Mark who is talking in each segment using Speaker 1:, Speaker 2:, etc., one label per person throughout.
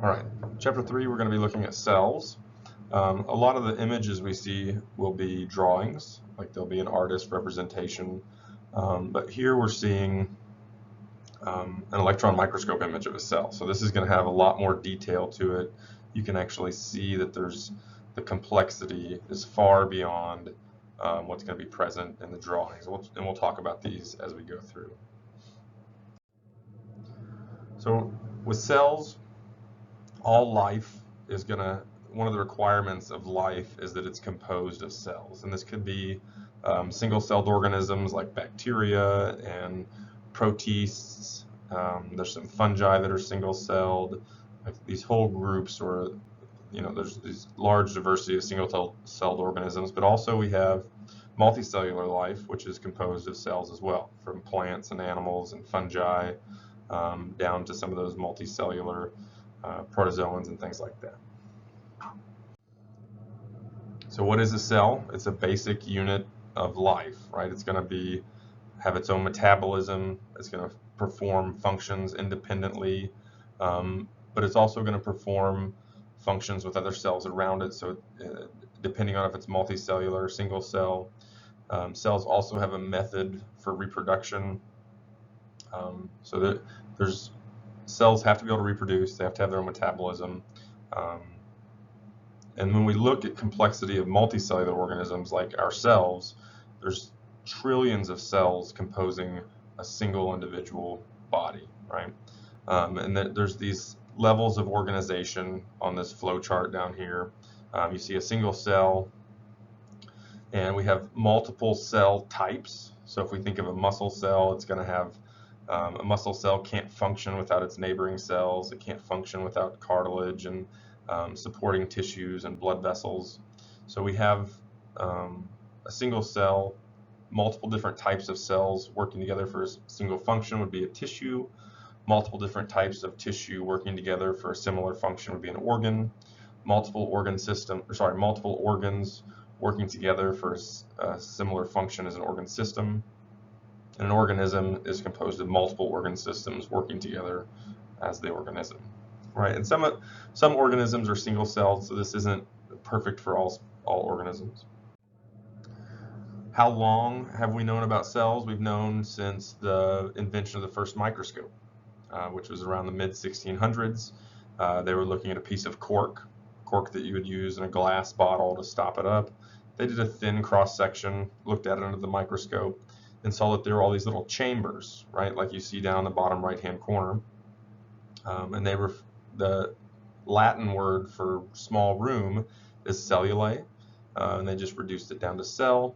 Speaker 1: All right, chapter 3, we're going to be looking at cells. A lot of the images we see will be drawings, like there'll be an artist representation, but here we're seeing an electron microscope image of a cell. So this is going to have a lot more detail to it. You can actually see that the complexity is far beyond what's going to be present in the drawings, and we'll talk about these as we go through. So with cells, all life is one of the requirements of life is that it's composed of cells, and this could be single-celled organisms like bacteria and protists. There's some fungi that are single-celled, like these whole groups, or there's this large diversity of single-celled organisms, but also we have multicellular life, which is composed of cells as well, from plants and animals and fungi down to some of those multicellular protozoans and things like that. So what is a cell? It's a basic unit of life, right? It's going to have its own metabolism. It's going to perform functions independently, but it's also going to perform functions with other cells around it. So depending on if it's multicellular or single cell, cells also have a method for reproduction. So cells have to be able to reproduce. They have to have their own metabolism. And when we look at complexity of multicellular organisms like ourselves, there's trillions of cells composing a single individual body, right? And there's these levels of organization on this flow chart down here. You see a single cell, and we have multiple cell types. So if we think of a muscle cell, it's going to have a muscle cell can't function without its neighboring cells. It can't function without cartilage and supporting tissues and blood vessels. So we have a single cell, multiple different types of cells working together for a single function would be a tissue. Multiple different types of tissue working together for a similar function would be an organ. Multiple organs working together for a similar function as an organ system. And an organism is composed of multiple organ systems working together as the organism, right? And some organisms are single-celled, so this isn't perfect for all organisms. How long have we known about cells? We've known since the invention of the first microscope, which was around the mid-1600s. They were looking at a piece of cork that you would use in a glass bottle to stop it up. They did a thin cross-section, looked at it under the microscope, and saw that there were all these little chambers, right, like you see down in the bottom right-hand corner. And the Latin word for small room is cellulae, and they just reduced it down to cell.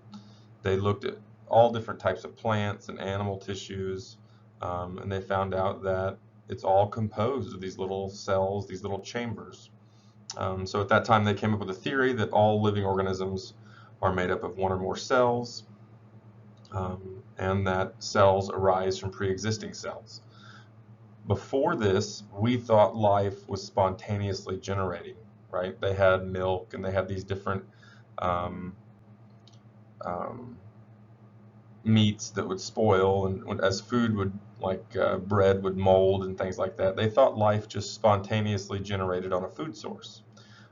Speaker 1: They looked at all different types of plants and animal tissues, and they found out that it's all composed of these little cells, these little chambers. So at that time, they came up with a theory that all living organisms are made up of one or more cells, and that cells arise from pre-existing cells. Before this, we thought life was spontaneously generating, right? They had milk and they had these different meats that would spoil, and as food would, like bread would mold and things like that. They thought life just spontaneously generated on a food source.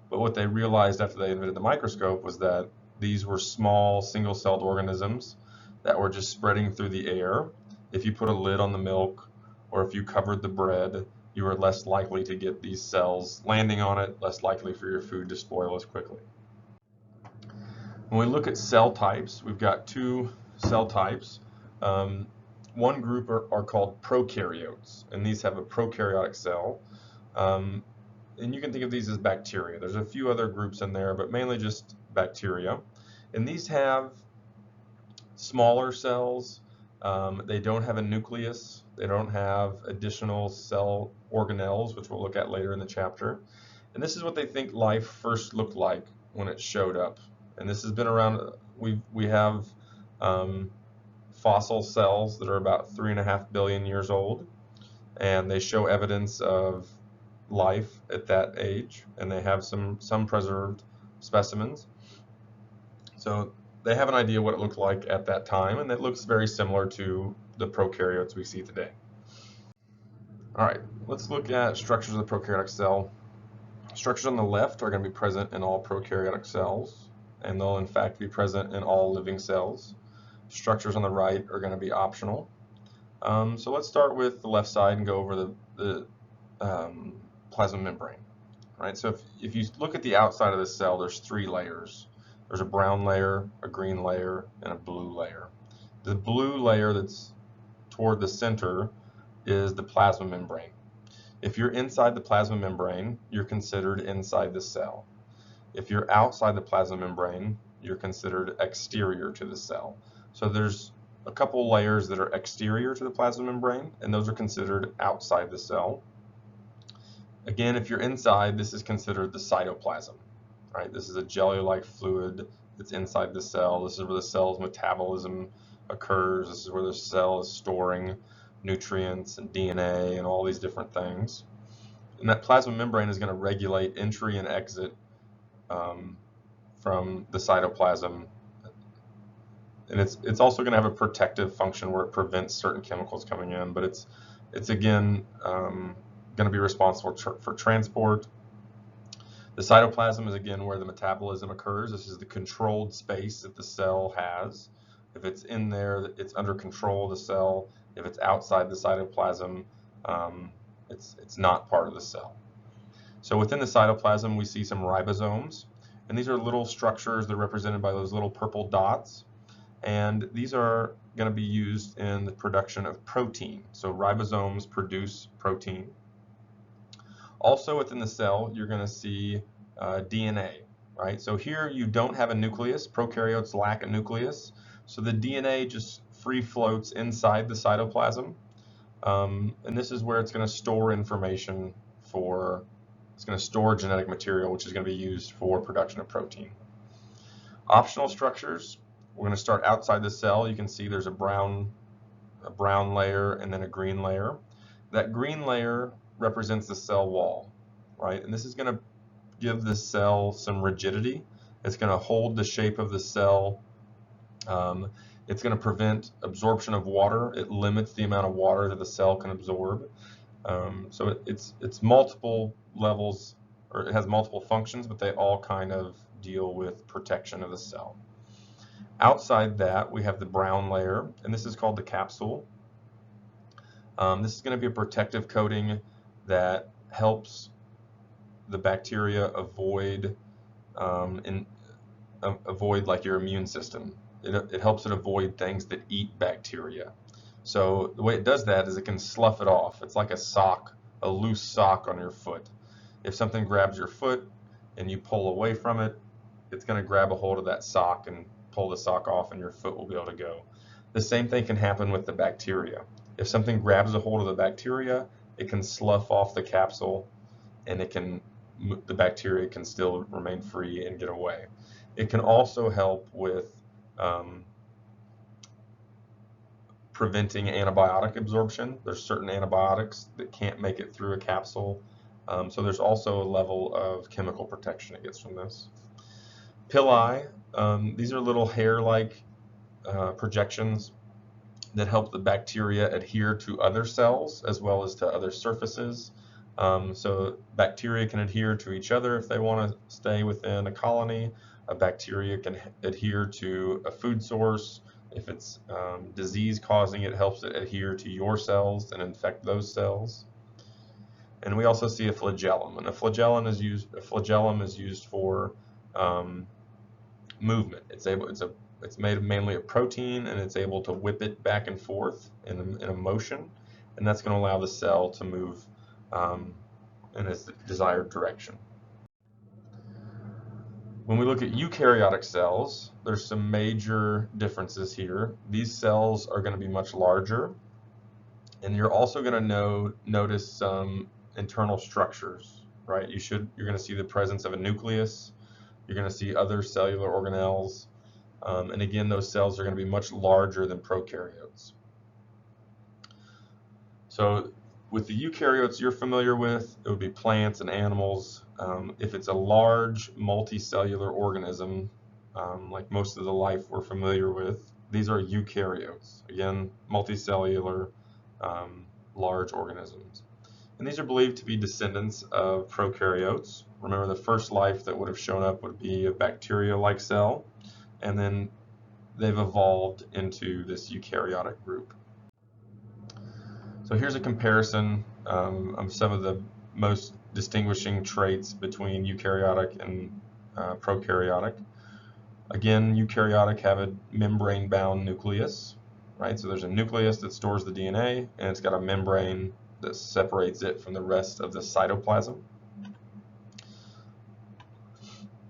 Speaker 1: But what they realized after they invented the microscope was that these were small single-celled organisms that were just spreading through the air. If you put a lid on the milk or if you covered the bread, you were less likely to get these cells landing on it, less likely for your food to spoil as quickly. When we look at cell types, we've got two cell types. One group are called prokaryotes, and these have a prokaryotic cell. And you can think of these as bacteria. There's a few other groups in there, but mainly just bacteria. And these have smaller cells. They don't have a nucleus. They don't have additional cell organelles, which we'll look at later in the chapter. And this is what they think life first looked like when it showed up. And this has been around. We have fossil cells that are about 3.5 billion years old, and they show evidence of life at that age, and they have some preserved specimens. So they have an idea what it looked like at that time, and it looks very similar to the prokaryotes we see today. All right, let's look at structures of the prokaryotic cell. Structures on the left are going to be present in all prokaryotic cells, and they'll in fact be present in all living cells. Structures on the right are going to be optional. So let's start with the left side and go over the plasma membrane. Right? So if you look at the outside of the cell, there's 3 layers. There's a brown layer, a green layer, and a blue layer. The blue layer that's toward the center is the plasma membrane. If you're inside the plasma membrane, you're considered inside the cell. If you're outside the plasma membrane, you're considered exterior to the cell. So there's a couple layers that are exterior to the plasma membrane, and those are considered outside the cell. Again, if you're inside, this is considered the cytoplasm. Right? This is a jelly-like fluid that's inside the cell. This is where the cell's metabolism occurs. This is where the cell is storing nutrients and DNA and all these different things. And that plasma membrane is going to regulate entry and exit from the cytoplasm. And it's also going to have a protective function where it prevents certain chemicals coming in, but it's again going to be responsible for transport. The cytoplasm is again where the metabolism occurs. This is the controlled space that the cell has. If it's in there, it's under control of the cell. If it's outside the cytoplasm, it's not part of the cell. So within the cytoplasm, we see some ribosomes, and these are little structures that are represented by those little purple dots, and these are going to be used in the production of protein. So ribosomes produce protein. Also within the cell, you're going to see DNA, right? So here you don't have a nucleus. Prokaryotes lack a nucleus. So the DNA just free floats inside the cytoplasm. And this is where it's going to store information it's going to store genetic material, which is going to be used for production of protein. Optional structures, we're going to start outside the cell. You can see there's a brown layer and then a green layer. That green layer represents the cell wall, right? And this is going to give the cell some rigidity. It's going to hold the shape of the cell. It's going to prevent absorption of water. It limits the amount of water that the cell can absorb. So it's multiple levels, or it has multiple functions, but they all kind of deal with protection of the cell. Outside that, we have the brown layer, and this is called the capsule. This is going to be a protective coating that helps the bacteria avoid like your immune system. It helps it avoid things that eat bacteria. So the way it does that is it can slough it off. It's like a sock, a loose sock on your foot. If something grabs your foot and you pull away from it, it's going to grab a hold of that sock and pull the sock off, and your foot will be able to go. The same thing can happen with the bacteria. If something grabs a hold of the bacteria, it can slough off the capsule, and the bacteria can still remain free and get away. It can also help with preventing antibiotic absorption. There's certain antibiotics that can't make it through a capsule. So there's also a level of chemical protection it gets from this. Pili, these are little hair-like projections that help the bacteria adhere to other cells as well as to other surfaces. So bacteria can adhere to each other if they want to stay within a colony. A bacteria can adhere to a food source. If it's disease causing, it helps it adhere to your cells and infect those cells. And we also see a flagellum, and a flagellum is used for movement. It's made mainly of protein, and it's able to whip it back and forth in a motion, and that's going to allow the cell to move in its desired direction. When we look at eukaryotic cells, there's some major differences here. These cells are going to be much larger, and you're also going to notice some internal structures, right? You're going to see the presence of a nucleus. You're going to see other cellular organelles, and again, those cells are going to be much larger than prokaryotes. So with the eukaryotes you're familiar with, it would be plants and animals. If it's a large multicellular organism, like most of the life we're familiar with, these are eukaryotes. Again, multicellular, large organisms. And these are believed to be descendants of prokaryotes. Remember, the first life that would have shown up would be a bacteria-like cell, and then they've evolved into this eukaryotic group. So here's a comparison of some of the most distinguishing traits between eukaryotic and prokaryotic. Again, eukaryotic have a membrane-bound nucleus, right? So there's a nucleus that stores the DNA, and it's got a membrane that separates it from the rest of the cytoplasm.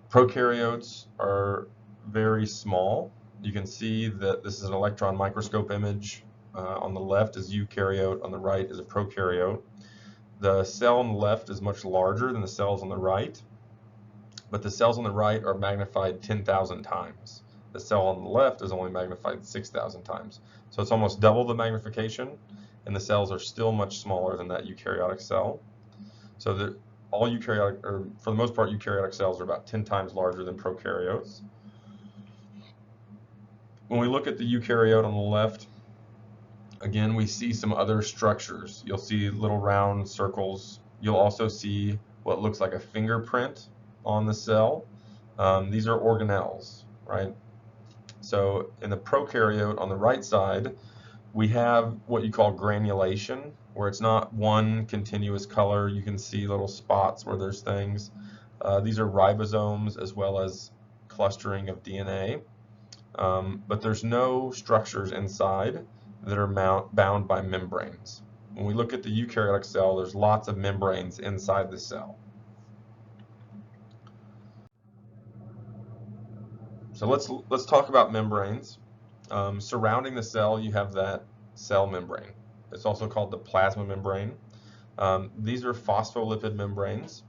Speaker 1: Prokaryotes are very small. You can see that this is an electron microscope image. On the left is eukaryote, on the right is a prokaryote. The cell on the left is much larger than the cells on the right, but the cells on the right are magnified 10,000 times. The cell on the left is only magnified 6,000 times. So it's almost double the magnification, and the cells are still much smaller than that eukaryotic cell. So all eukaryotic, or for the most part, eukaryotic cells are about 10 times larger than prokaryotes. When we look at the eukaryote on the left, again, we see some other structures. You'll see little round circles. You'll also see what looks like a fingerprint on the cell. These are organelles, right? So in the prokaryote on the right side, we have what you call granulation, where it's not one continuous color. You can see little spots where there's things. These are ribosomes as well as clustering of DNA. But there's no structures inside that are bound by membranes. When we look at the eukaryotic cell, there's lots of membranes inside the cell. So let's talk about membranes. Surrounding the cell, you have that cell membrane. It's also called the plasma membrane. These are phospholipid membranes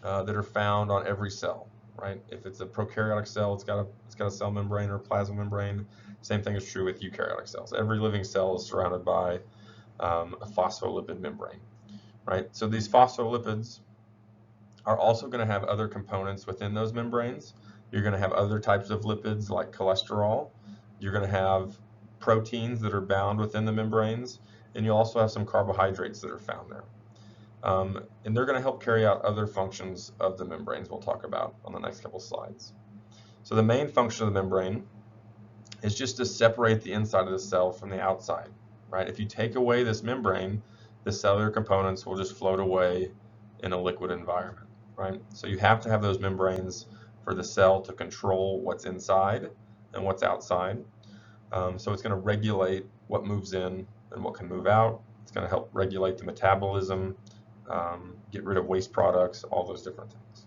Speaker 1: that are found on every cell, right? If it's a prokaryotic cell, it's got a cell membrane or a plasma membrane. Same thing is true with eukaryotic cells. Every living cell is surrounded by a phospholipid membrane, right? So these phospholipids are also going to have other components within those membranes. You're going to have other types of lipids like cholesterol. You're going to have proteins that are bound within the membranes, and you'll also have some carbohydrates that are found there. And they're going to help carry out other functions of the membranes we'll talk about on the next couple slides. So the main function of the membrane is just to separate the inside of the cell from the outside, right? If you take away this membrane, the cellular components will just float away in a liquid environment, right? So you have to have those membranes for the cell to control what's inside and what's outside. So it's going to regulate what moves in and what can move out. It's going to help regulate the metabolism, get rid of waste products, all those different things.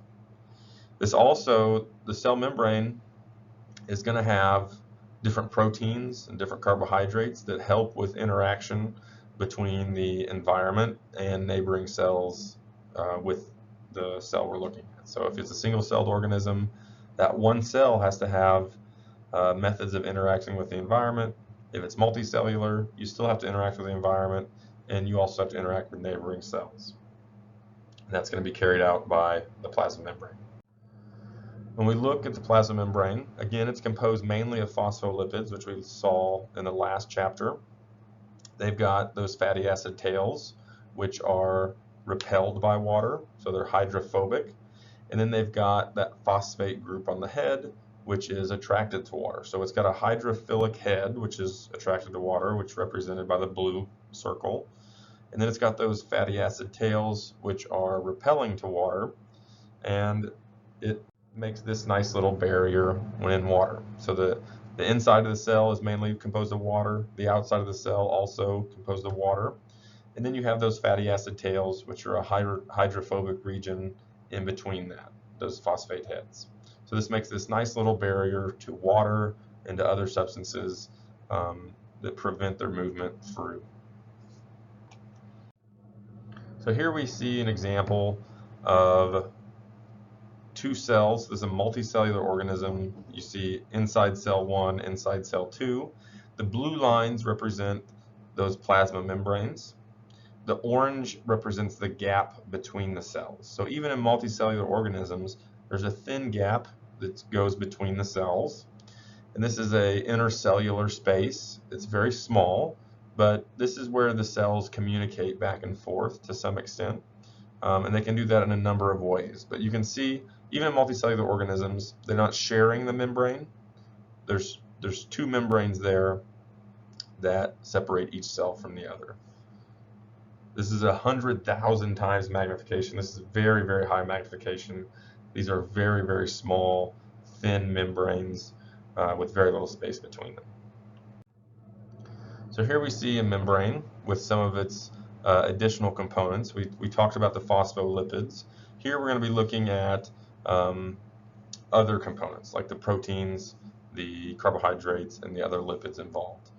Speaker 1: The cell membrane is going to have different proteins and different carbohydrates that help with interaction between the environment and neighboring cells with the cell we're looking at. So if it's a single-celled organism, that one cell has to have methods of interacting with the environment. If it's multicellular, you still have to interact with the environment, and you also have to interact with neighboring cells. And that's going to be carried out by the plasma membrane. When we look at the plasma membrane, again, it's composed mainly of phospholipids, which we saw in the last chapter. They've got those fatty acid tails, which are repelled by water, so they're hydrophobic. And then they've got that phosphate group on the head, which is attracted to water. So it's got a hydrophilic head, which is attracted to water, which is represented by the blue circle. And then it's got those fatty acid tails, which are repelling to water, and it makes this nice little barrier when in water. So the inside of the cell is mainly composed of water, the outside of the cell also composed of water. And then you have those fatty acid tails, which are a hydrophobic region in between those phosphate heads. So this makes this nice little barrier to water and to other substances that prevent their movement through. So here we see an example of two cells. This is a multicellular organism. You see inside cell 1, inside cell 2. The blue lines represent those plasma membranes. The orange represents the gap between the cells. So even in multicellular organisms, there's a thin gap that goes between the cells. And this is an intercellular space. It's very small, But this is where the cells communicate back and forth to some extent. And they can do that in a number of ways. But you can see, even in multicellular organisms, they're not sharing the membrane. There's two membranes there that separate each cell from the other. This is 100,000 times magnification. This is very, very high magnification. These are very, very small, thin membranes with very little space between them. So here we see a membrane with some of its additional components. We talked about the phospholipids. Here we're going to be looking at other components like the proteins, the carbohydrates, and the other lipids involved.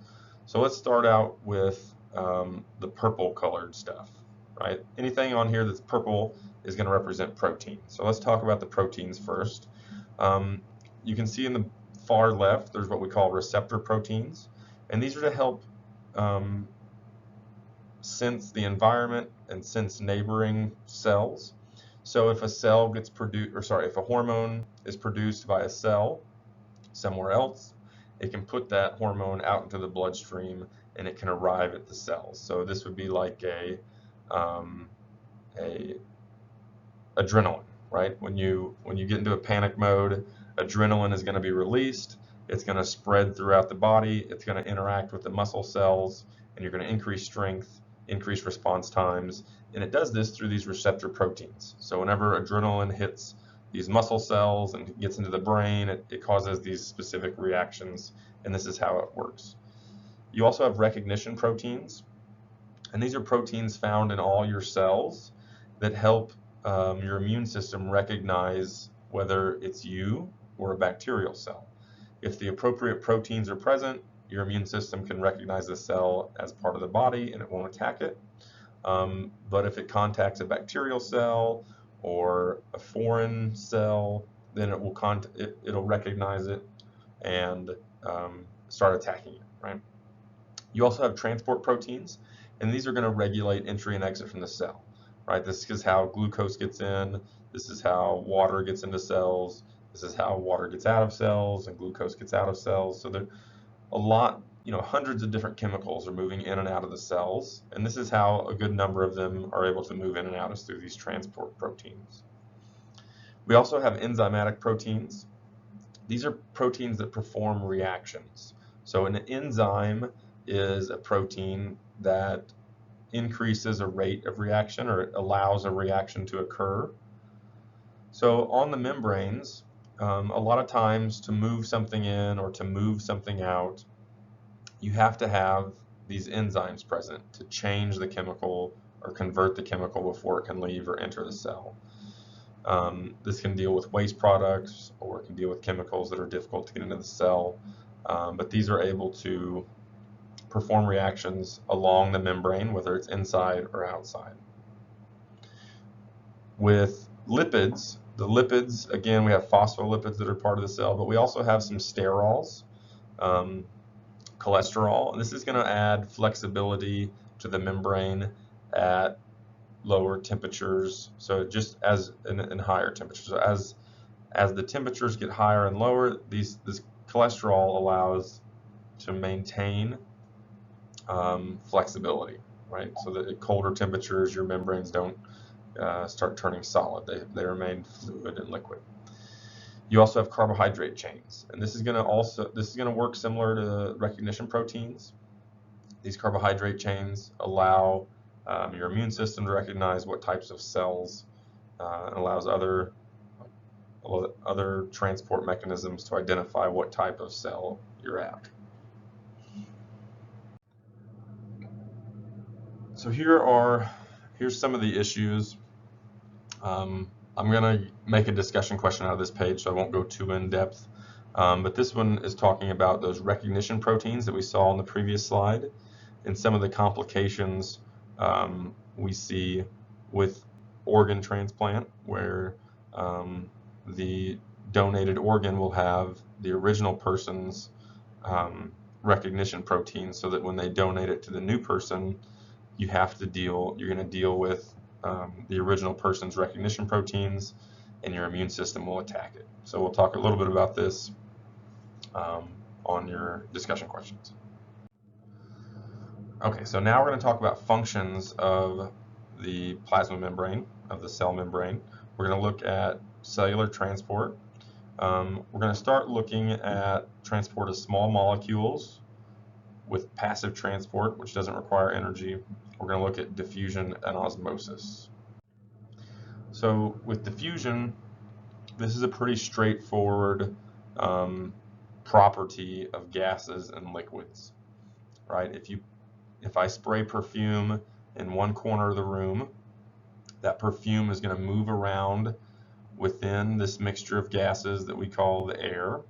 Speaker 1: So let's start out with the purple colored stuff, right? Anything on here that's purple is going to represent protein. So let's talk about the proteins first. You can see in the far left, there's what we call receptor proteins, and these are to help sense the environment and sense neighboring cells. So if a cell gets produced, or sorry, if a hormone is produced by a cell somewhere else, it can put that hormone out into the bloodstream and it can arrive at the cells. So this would be like a adrenaline, right? When you get into a panic mode, adrenaline is going to be released. It's going to spread throughout the body. It's going to interact with the muscle cells, and you're going to increase strength, increase response times, and it does this through these receptor proteins. So whenever adrenaline hits these muscle cells and gets into the brain, it causes these specific reactions, and this is how it works. You also have recognition proteins, and these are proteins found in all your cells that help your immune system recognize whether it's you or a bacterial cell. If the appropriate proteins are present, your immune system can recognize the cell as part of the body and it won't attack it. But if it contacts a bacterial cell or a foreign cell, then it'll recognize it and start attacking it, right? You also have transport proteins, and these are going to regulate entry and exit from the cell, right? This is how glucose gets in. This is how water gets into cells. This is how water gets out of cells and glucose gets out of cells. So there a lot, hundreds of different chemicals are moving in and out of the cells, and this is how a good number of them are able to move in and out, is through these transport proteins. We also have enzymatic proteins. These are proteins that perform reactions. So an enzyme is a protein that increases a rate of reaction, or it allows a reaction to occur. So on the membranes, a lot of times to move something in or to move something out, you have to have these enzymes present to change the chemical or convert the chemical before it can leave or enter the cell. This can deal with waste products, or it can deal with chemicals that are difficult to get into the cell, but these are able to perform reactions along the membrane, whether it's inside or outside. With lipids, the lipids, again, we have phospholipids that are part of the cell, but we also have some sterols, cholesterol, and this is going to add flexibility to the membrane at lower temperatures, so just as in higher temperatures. So as the temperatures get higher and lower, this cholesterol allows to maintain flexibility, right? So that at colder temperatures, your membranes don't start turning solid. They remain fluid and liquid. You also have carbohydrate chains, and this is going to work similar to recognition proteins. These carbohydrate chains allow your immune system to recognize what types of cells, and allows other transport mechanisms to identify what type of cell you're at. So here's some of the issues. I'm going to make a discussion question out of this page, so I won't go too in depth. But this one is talking about those recognition proteins that we saw on the previous slide, and some of the complications we see with organ transplant, where the donated organ will have the original person's recognition protein, so that when they donate it to the new person, you're going to deal with the original person's recognition proteins, and your immune system will attack it. So we'll talk a little bit about this on your discussion questions. Okay, so now we're going to talk about functions of the plasma membrane, of the cell membrane. We're going to look at cellular transport. We're going to start looking at transport of small molecules with passive transport, which doesn't require energy. We're going to look at diffusion and osmosis. So with diffusion, this is a pretty straightforward property of gases and liquids, right? If I spray perfume in one corner of the room, that perfume is going to move around within this mixture of gases that we call the air,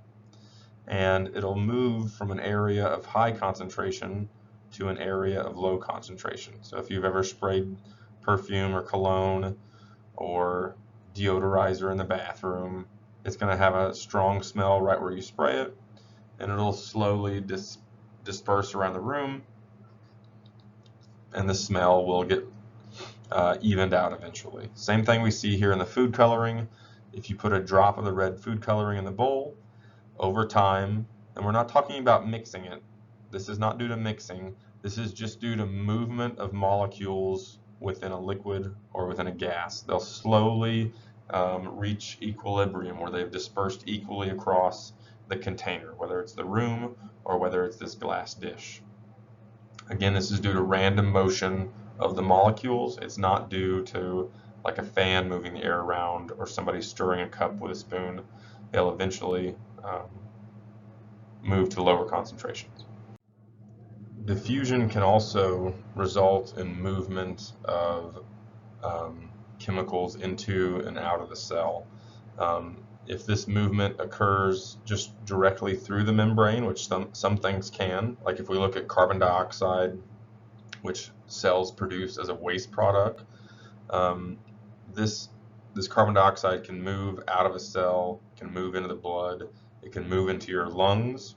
Speaker 1: and it'll move from an area of high concentration to an area of low concentration. So if you've ever sprayed perfume or cologne or deodorizer in the bathroom, it's going to have a strong smell right where you spray it, and it'll slowly disperse around the room, and the smell will get evened out eventually. Same thing we see here in the food coloring. If you put a drop of the red food coloring in the bowl, over time, and we're not talking about mixing it, this is not due to mixing, this is just due to movement of molecules within a liquid or within a gas. They'll slowly reach equilibrium where they've dispersed equally across the container, whether it's the room or whether it's this glass dish. Again, this is due to random motion of the molecules. It's not due to like a fan moving the air around or somebody stirring a cup with a spoon. They'll eventually move to lower concentrations. Diffusion can also result in movement of chemicals into and out of the cell. If this movement occurs just directly through the membrane, which some things can, like if we look at carbon dioxide, which cells produce as a waste product, this carbon dioxide can move out of a cell, can move into the blood, it can move into your lungs,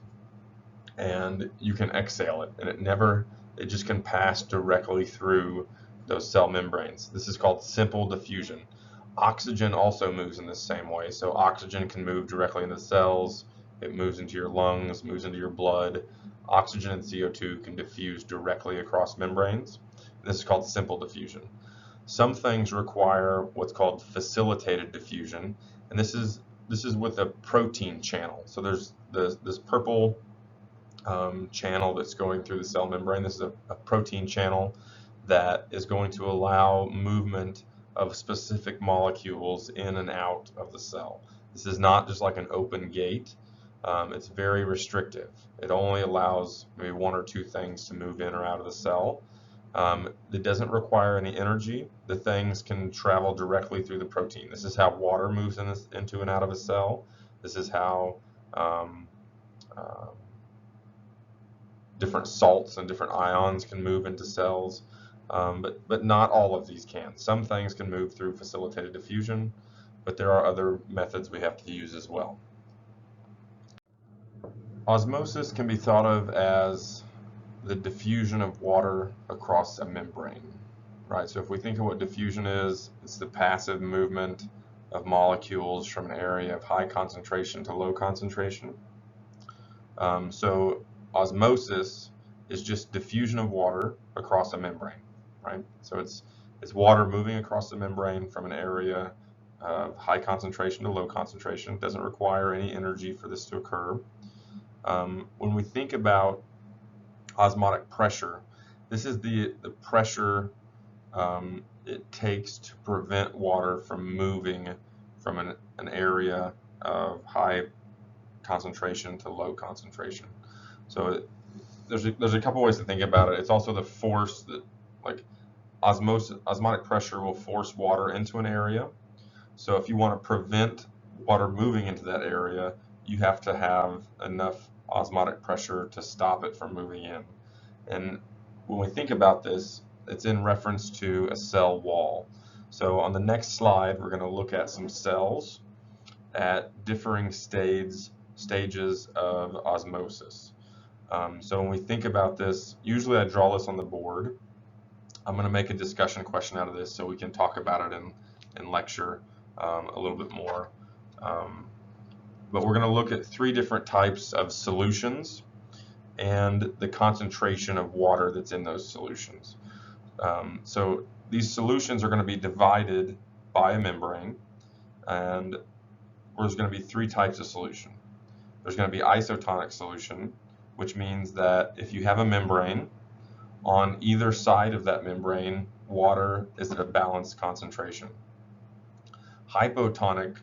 Speaker 1: and you can exhale it, and it just can pass directly through those cell membranes. This is called simple diffusion. Oxygen also moves in the same way. So oxygen can move directly into cells, it moves into your lungs, moves into your blood. Oxygen and CO2 can diffuse directly across membranes. This is called simple diffusion. Some things require what's called facilitated diffusion, and this is with a protein channel. So there's this purple channel that's going through the cell membrane. This is a protein channel that is going to allow movement of specific molecules in and out of the cell. This is not just like an open gate. It's very restrictive. It only allows maybe one or two things to move in or out of the cell. It doesn't require any energy. The things can travel directly through the protein. This is how water moves into and out of a cell. This is how different salts and different ions can move into cells. But not all of these can. Some things can move through facilitated diffusion, but there are other methods we have to use as well. Osmosis can be thought of as the diffusion of water across a membrane, right? So if we think of what diffusion is, it's the passive movement of molecules from an area of high concentration to low concentration. So osmosis is just diffusion of water across a membrane. Right? So it's water moving across the membrane from an area of high concentration to low concentration. It doesn't require any energy for this to occur. When we think about osmotic pressure, this is the pressure it takes to prevent water from moving from an area of high concentration to low concentration. So there's a couple ways to think about it. It's also the force that, like, osmotic pressure will force water into an area. So if you want to prevent water moving into that area, you have to have enough osmotic pressure to stop it from moving in. And when we think about this, it's in reference to a cell wall. So on the next slide, we're going to look at some cells at differing stages of osmosis. So when we think about this, usually I draw this on the board. I'm going to make a discussion question out of this so we can talk about it in lecture a little bit more. But we're going to look at three different types of solutions, and the concentration of water that's in those solutions. So these solutions are going to be divided by a membrane, and there's going to be three types of solution. There's going to be isotonic solution, which means that if you have a membrane, on either side of that membrane, water is at a balanced concentration. Hypotonic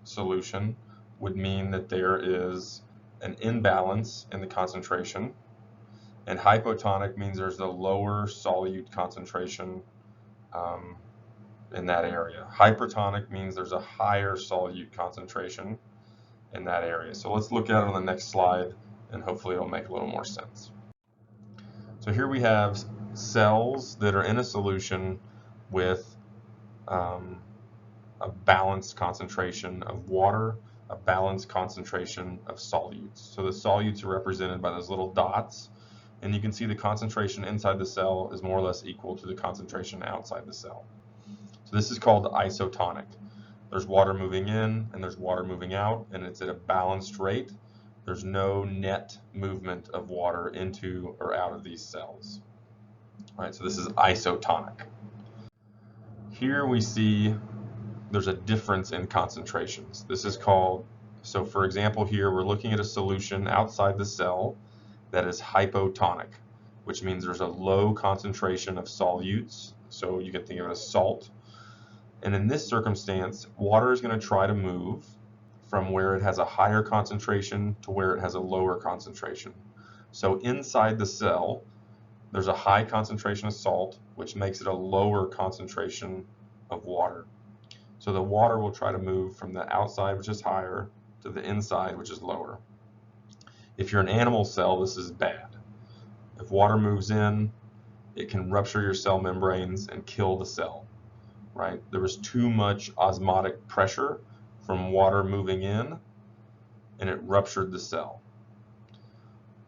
Speaker 1: solution would mean that there is an imbalance in the concentration, and hypotonic means there's a lower solute concentration in that area. Hypertonic means there's a higher solute concentration in that area. So let's look at it on the next slide, and hopefully it'll make a little more sense. So here we have cells that are in a solution with a balanced concentration of water, a balanced concentration of solutes. So the solutes are represented by those little dots, and you can see the concentration inside the cell is more or less equal to the concentration outside the cell. So this is called isotonic. There's water moving in and there's water moving out, and it's at a balanced rate. There's no net movement of water into or out of these cells. All right, so this is isotonic. Here we see there's a difference in concentrations. This is called, so for example here we're looking at a solution outside the cell that is hypotonic, which means there's a low concentration of solutes, so you can think of it as salt. And in this circumstance, water is going to try to move from where it has a higher concentration to where it has a lower concentration. So inside the cell, there's a high concentration of salt, which makes it a lower concentration of water. So the water will try to move from the outside, which is higher, to the inside, which is lower. If you're an animal cell, this is bad. If water moves in, it can rupture your cell membranes and kill the cell, right? There was too much osmotic pressure from water moving in, and it ruptured the cell.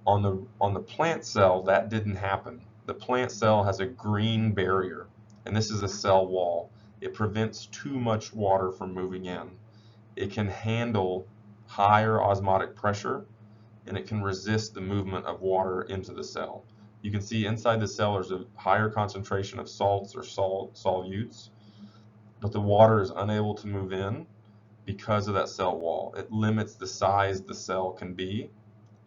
Speaker 1: On the plant cell, that didn't happen. The plant cell has a green barrier, and this is a cell wall. It prevents too much water from moving in. It can handle higher osmotic pressure, and it can resist the movement of water into the cell. You can see inside the cell there's a higher concentration of salts or solutes, but the water is unable to move in because of that cell wall. It limits the size the cell can be,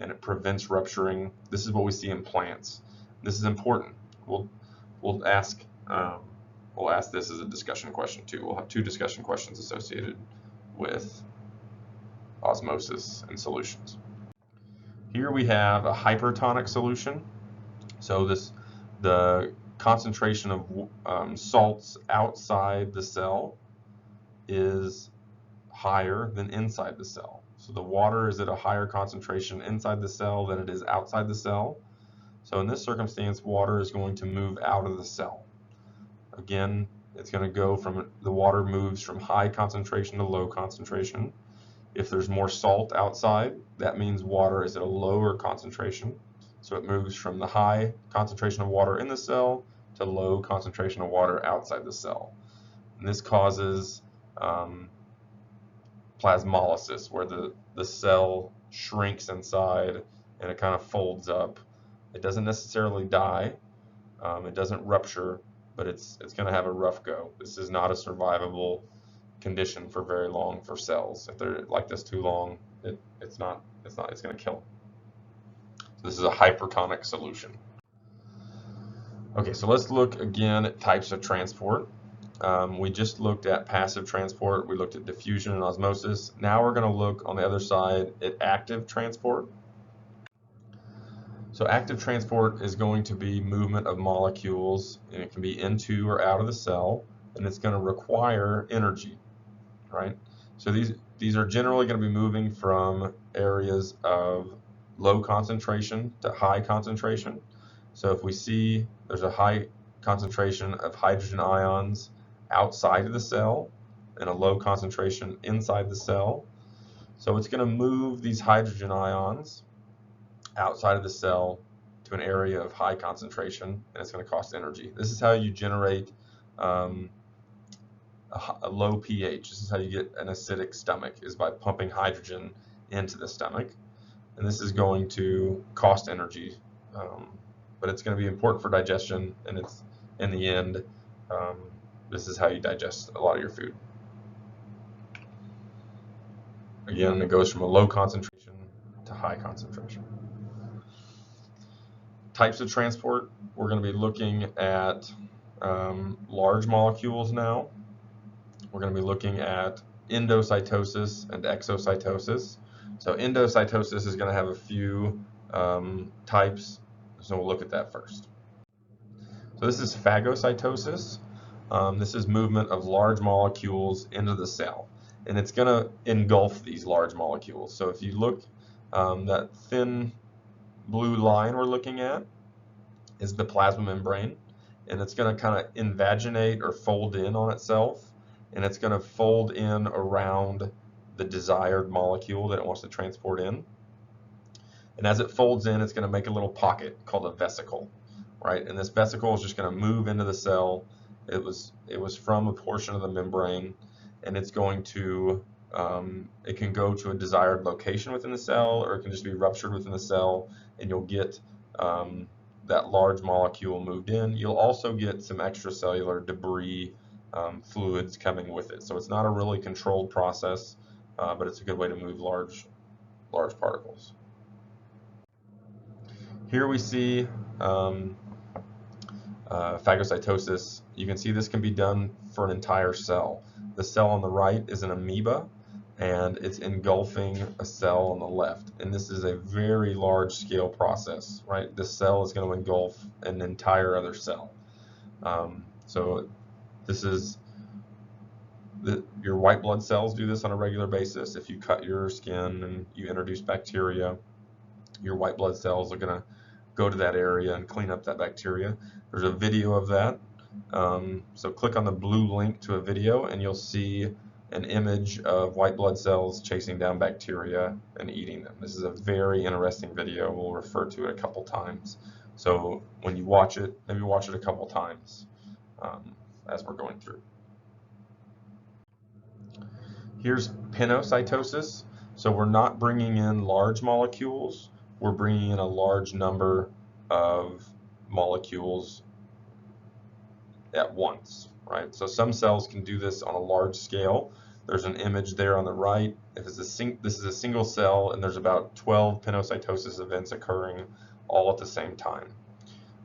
Speaker 1: and it prevents rupturing. This is what we see in plants. This is important. We'll ask this as a discussion question too. We'll have two discussion questions associated with osmosis and solutions. Here we have a hypertonic solution. So the concentration of salts outside the cell is higher than inside the cell. So the water is at a higher concentration inside the cell than it is outside the cell. So in this circumstance, water is going to move out of the cell. Again, it's going to go from, the water moves from high concentration to low concentration. If there's more salt outside, that means water is at a lower concentration. So it moves from the high concentration of water in the cell to low concentration of water outside the cell. And this causes plasmolysis, where the cell shrinks inside and it kind of folds up. It doesn't necessarily die, it doesn't rupture, but it's going to have a rough go. This is not a survivable condition for very long for cells. If they're like this too long, it's going to kill them. So this is a hypertonic solution. Okay, so let's look again at types of transport. We just looked at passive transport. We looked at diffusion and osmosis. Now we're going to look on the other side at active transport. So active transport is going to be movement of molecules, and it can be into or out of the cell, and it's going to require energy, right? So these are generally going to be moving from areas of low concentration to high concentration. So if we see there's a high concentration of hydrogen ions outside of the cell and a low concentration inside the cell, so it's going to move these hydrogen ions outside of the cell to an area of high concentration, and it's going to cost energy. This is how you generate a low pH. This is how you get an acidic stomach, is by pumping hydrogen into the stomach. and this is going to cost energy, but it's going to be important for digestion, and it's in the end, this is how you digest a lot of your food. Again, it goes from a low concentration to high concentration. Types of transport, we're going to be looking at large molecules now. We're going to be looking at endocytosis and exocytosis. So endocytosis is going to have a few types, so we'll look at that first. So this is phagocytosis. This is movement of large molecules into the cell, and it's going to engulf these large molecules. So if you look, that thin blue line we're looking at is the plasma membrane, and it's going to kind of invaginate or fold in on itself, and it's going to fold in around the desired molecule that it wants to transport in. And as it folds in, it's going to make a little pocket called a vesicle, right? And this vesicle is just going to move into the cell. It was from a portion of the membrane, and it's going to it can go to a desired location within the cell, or it can just be ruptured within the cell, and you'll get that large molecule moved in. You'll also get some extracellular debris, fluids coming with it. So it's not a really controlled process, but it's a good way to move large particles. Here we see phagocytosis. You can see this can be done for an entire cell. The cell on the right is an amoeba, and it's engulfing a cell on the left. And this is a very large scale process, right? This cell is going to engulf an entire other cell. So this is your white blood cells do this on a regular basis. If you cut your skin and you introduce bacteria, your white blood cells are going to go to that area and clean up that bacteria. There's a video of that. So click on the blue link to a video, and you'll see an image of white blood cells chasing down bacteria and eating them. This is a very interesting video. We'll refer to it a couple times. So when you watch it, maybe watch it a couple times as we're going through. Here's pinocytosis. So we're not bringing in large molecules. We're bringing in a large number of molecules at once, right? So some cells can do this on a large scale. There's an image there on the right. If it's this is a single cell, and there's about 12 pinocytosis events occurring all at the same time,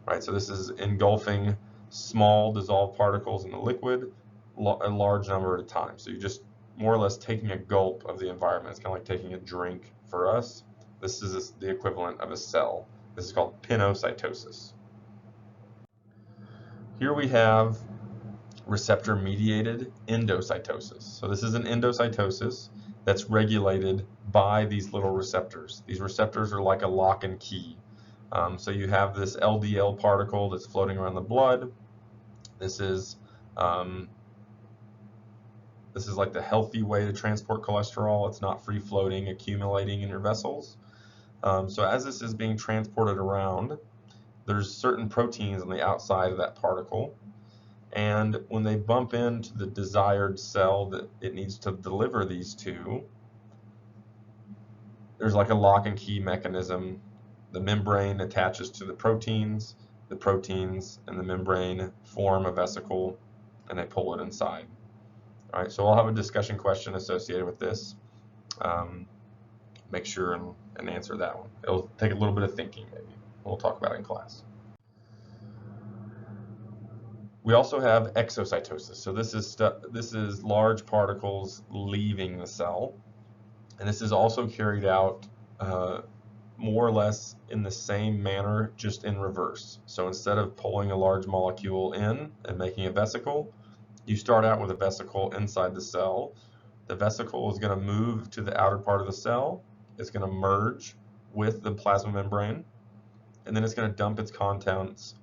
Speaker 1: right? So this is engulfing small dissolved particles in the liquid, a large number at a time. So you're just more or less taking a gulp of the environment. It's kind of like taking a drink for us. This is the equivalent of a cell. This is called pinocytosis. Here we have receptor-mediated endocytosis. So this is an endocytosis that's regulated by these little receptors. These receptors are like a lock and key. So you have this LDL particle that's floating around the blood. This is like the healthy way to transport cholesterol. It's not free-floating, accumulating in your vessels. So as this is being transported around, there's certain proteins on the outside of that particle, and when they bump into the desired cell that it needs to deliver these to, there's like a lock and key mechanism. The membrane attaches to the proteins and the membrane form a vesicle, and they pull it inside. All right, so I'll have a discussion question associated with this. Make sure and answer that one. It'll take a little bit of thinking, maybe. We'll talk about it in class. We also have exocytosis. So this is large particles leaving the cell, and this is also carried out more or less in the same manner, just in reverse. So instead of pulling a large molecule in and making a vesicle, you start out with a vesicle inside the cell. The vesicle is going to move to the outer part of the cell. It's going to merge with the plasma membrane, and then it's going to dump its contents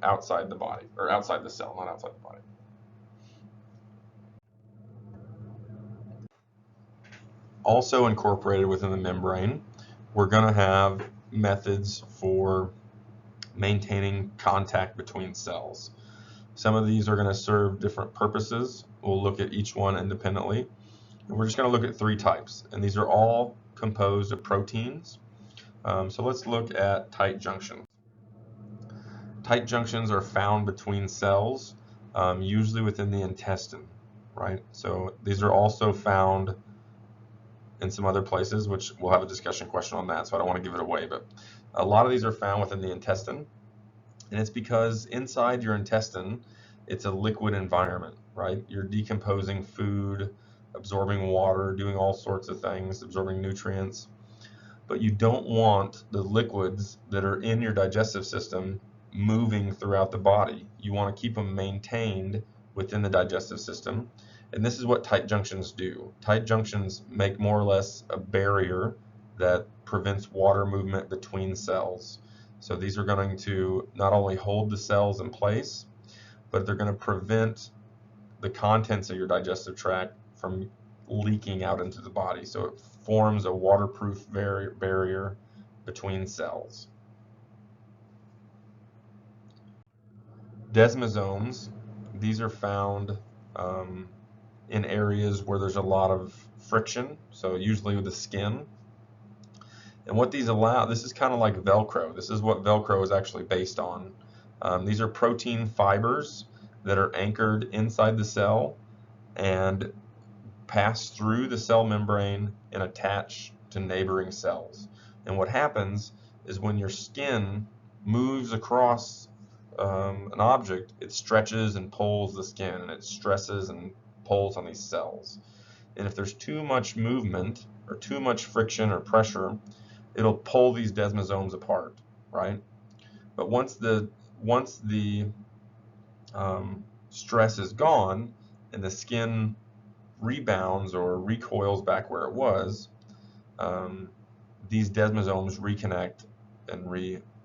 Speaker 1: outside the body, or outside the cell, not outside the body. Also incorporated within the membrane, we're going to have methods for maintaining contact between cells. Some of these are going to serve different purposes. We'll look at each one independently. And we're just going to look at three types, and these are all composed of proteins. So let's look at tight junctions. Tight junctions are found between cells, usually within the intestine, right? So these are also found in some other places, which we'll have a discussion question on that, so I don't want to give it away, but a lot of these are found within the intestine, and it's because inside your intestine, it's a liquid environment, right? You're decomposing food, absorbing water, doing all sorts of things, absorbing nutrients, but you don't want the liquids that are in your digestive system moving throughout the body. You want to keep them maintained within the digestive system, and this is what tight junctions do. Tight junctions make more or less a barrier that prevents water movement between cells. So these are going to not only hold the cells in place, but they're going to prevent the contents of your digestive tract from leaking out into the body. So it forms a waterproof barrier between cells. Desmosomes, these are found in areas where there's a lot of friction, so usually with the skin. And what these allow, this is kind of like Velcro. This is what Velcro is actually based on. These are protein fibers that are anchored inside the cell and pass through the cell membrane and attach to neighboring cells. And what happens is when your skin moves across an object, it stretches and pulls the skin, and it stresses and pulls on these cells. And if there's too much movement or too much friction or pressure, it'll pull these desmosomes apart, right? But once the stress is gone and the skin rebounds or recoils back where it was, these desmosomes reconnect and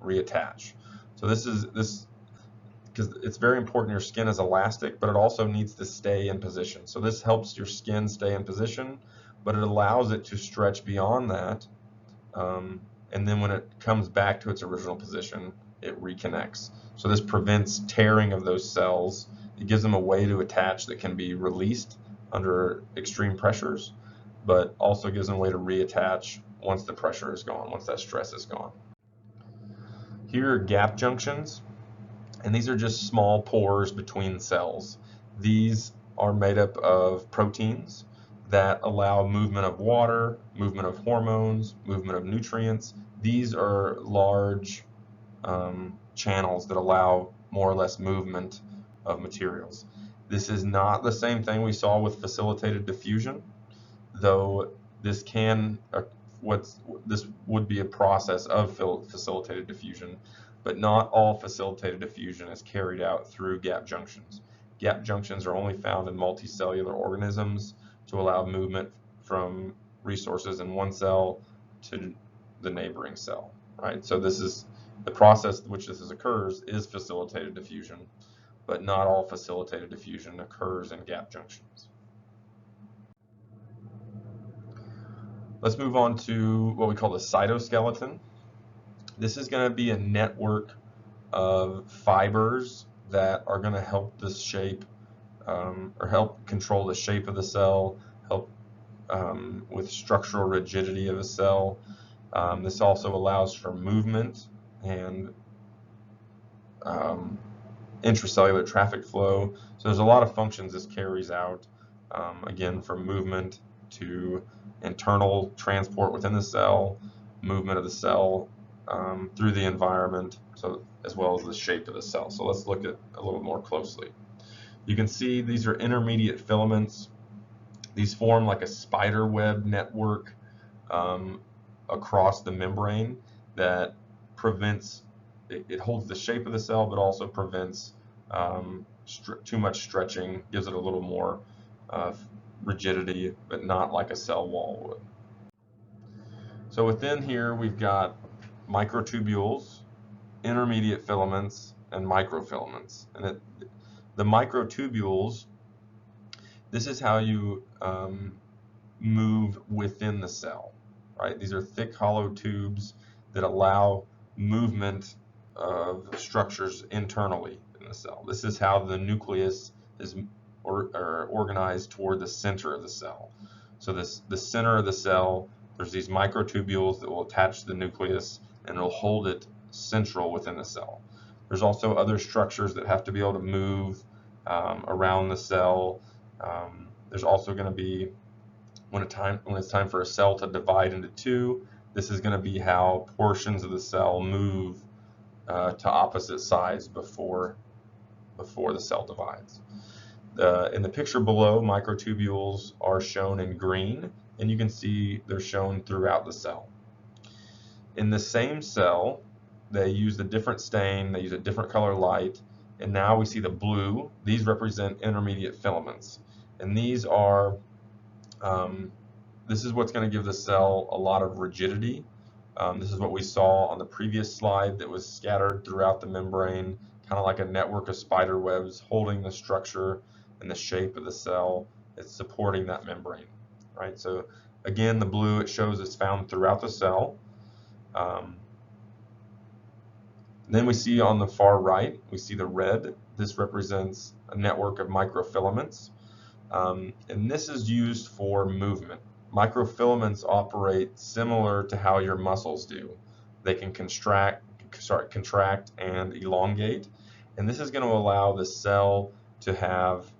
Speaker 1: reattach. So this because it's very important. Your skin is elastic, but it also needs to stay in position. So this helps your skin stay in position, but it allows it to stretch beyond that. And then when it comes back to its original position, it reconnects. So this prevents tearing of those cells. It gives them a way to attach that can be released under extreme pressures, but also gives them a way to reattach once the pressure is gone, once that stress is gone. Here are gap junctions, and these are just small pores between cells. These are made up of proteins that allow movement of water, movement of hormones, movement of nutrients. These are large channels that allow more or less movement of materials. This is not the same thing we saw with facilitated diffusion, though this would be a process of facilitated diffusion, but not all facilitated diffusion is carried out through gap junctions. Gap junctions are only found in multicellular organisms to allow movement from resources in one cell to the neighboring cell, right? So this is the process in which this occurs is facilitated diffusion, but not all facilitated diffusion occurs in gap junctions. Let's move on to what we call the cytoskeleton. This is going to be a network of fibers that are going to help this shape or help control the shape of the cell, help with structural rigidity of a cell. This also allows for movement and intracellular traffic flow. So there's a lot of functions this carries out, again, from movement to internal transport within the cell, movement of the cell through the environment, so as well as the shape of the cell. So let's look at a little more closely. You can see these are intermediate filaments. These form like a spider web network across the membrane that prevents, it holds the shape of the cell, but also prevents too much stretching, gives it a little more rigidity, but not like a cell wall would. So within here, we've got microtubules, intermediate filaments, and microfilaments. And the microtubules, this is how you move within the cell, right? These are thick, hollow tubes that allow movement of structures internally in the cell. This is how the nucleus is organized toward the center of the cell. So the center of the cell There's these microtubules that will attach to the nucleus and it'll hold it central within the cell. There's also other structures that have to be able to move around the cell. There's also going to be, when it's time for a cell to divide into two, this is going to be how portions of the cell move to opposite sides before the cell divides. In the picture below, microtubules are shown in green, and you can see they're shown throughout the cell. In the same cell, they used a different stain, they used a different color light, and now we see the blue. These represent intermediate filaments, and these are this is what's going to give the cell a lot of rigidity. This is what we saw on the previous slide that was scattered throughout the membrane, kind of like a network of spider webs holding the structure and the shape of the cell. It's supporting that membrane, right? So again, the blue, it shows it's found throughout the cell. Then we see on the far right, we see the red. This represents a network of microfilaments. And this is used for movement. Microfilaments operate similar to how your muscles do. They can contract and elongate, and this is going to allow the cell to have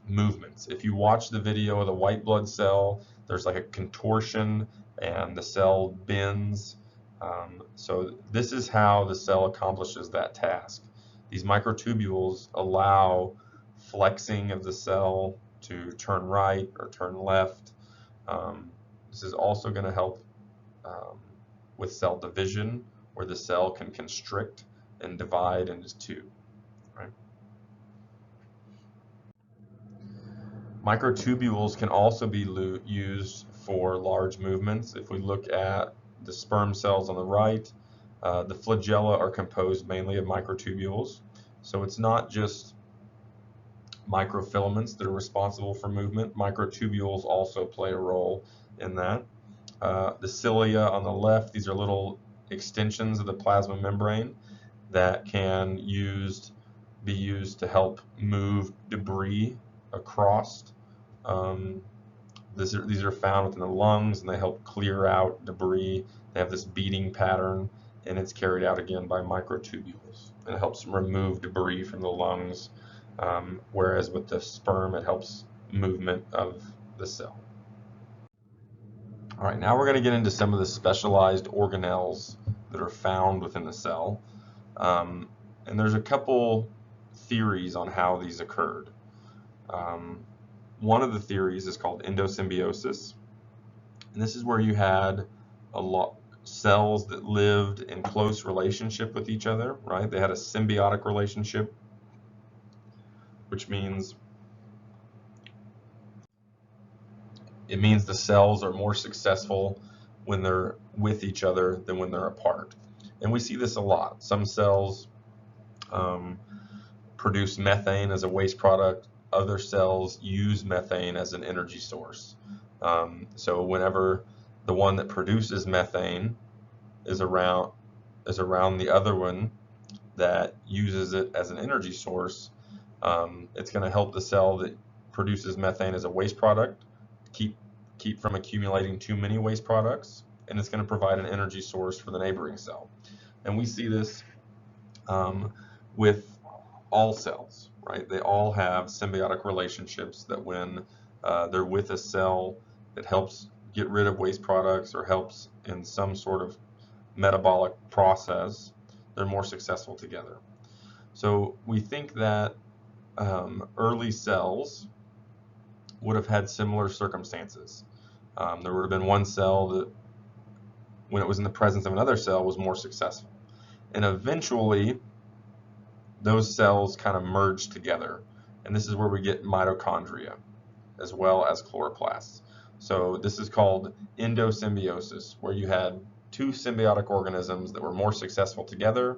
Speaker 1: movements. If you watch the video of the white blood cell, there's like a contortion and the cell bends. So this is how the cell accomplishes that task. These microtubules allow flexing of the cell to turn right or turn left. This is also going to help with cell division, where the cell can constrict and divide into two. Right? Microtubules can also be used for large movements. If we look at the sperm cells on the right, the flagella are composed mainly of microtubules. So it's not just microfilaments that are responsible for movement. Microtubules also play a role in that. The cilia on the left, these are little extensions of the plasma membrane that can be used to help move debris across. These are found within the lungs, and they help clear out debris. They have this beating pattern, and it's carried out again by microtubules. It helps remove debris from the lungs, whereas with the sperm, it helps movement of the cell. All right, now we're going to get into some of the specialized organelles that are found within the cell. And there's a couple theories on how these occurred. One of the theories is called endosymbiosis, and this is where you had cells that lived in close relationship with each other, right? They had a symbiotic relationship, which means the cells are more successful when they're with each other than when they're apart. And we see this a lot. Some cells produce methane as a waste product. Other cells use methane as an energy source. So whenever the one that produces methane is around the other one that uses it as an energy source, it's going to help the cell that produces methane as a waste product keep from accumulating too many waste products, and it's going to provide an energy source for the neighboring cell. And we see this with all cells, right? They all have symbiotic relationships that when they're with a cell that helps get rid of waste products or helps in some sort of metabolic process, they're more successful together. So we think that early cells would have had similar circumstances. There would have been one cell that, when it was in the presence of another cell, was more successful. And eventually, those cells kind of merged together. And this is where we get mitochondria, as well as chloroplasts. So this is called endosymbiosis, where you had two symbiotic organisms that were more successful together.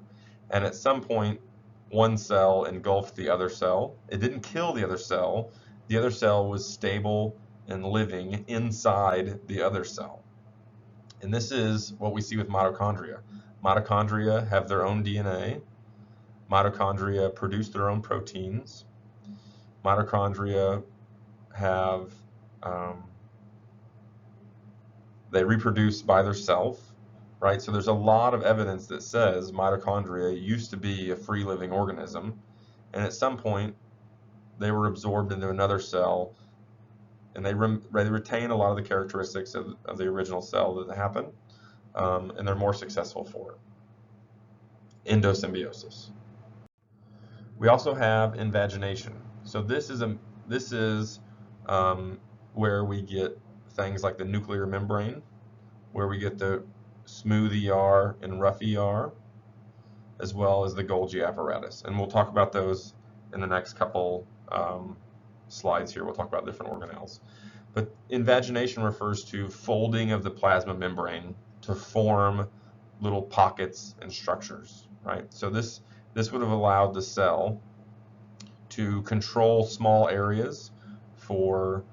Speaker 1: And at some point, one cell engulfed the other cell. It didn't kill the other cell. The other cell was stable and living inside the other cell. And this is what we see with mitochondria. Mitochondria have their own DNA. Mitochondria produce their own proteins. Mitochondria have They reproduce by themselves, right? So there's a lot of evidence that says mitochondria used to be a free living organism, and at some point they were absorbed into another cell, and they retain a lot of the characteristics of the original cell that happened, and they're more successful for it. Endosymbiosis. We also have invagination. So this is where we get things like the nuclear membrane, where we get the smooth ER and rough ER, as well as the Golgi apparatus. And we'll talk about those in the next couple slides here. We'll talk about different organelles. But invagination refers to folding of the plasma membrane to form little pockets and structures, right? So this would have allowed the cell to control small areas for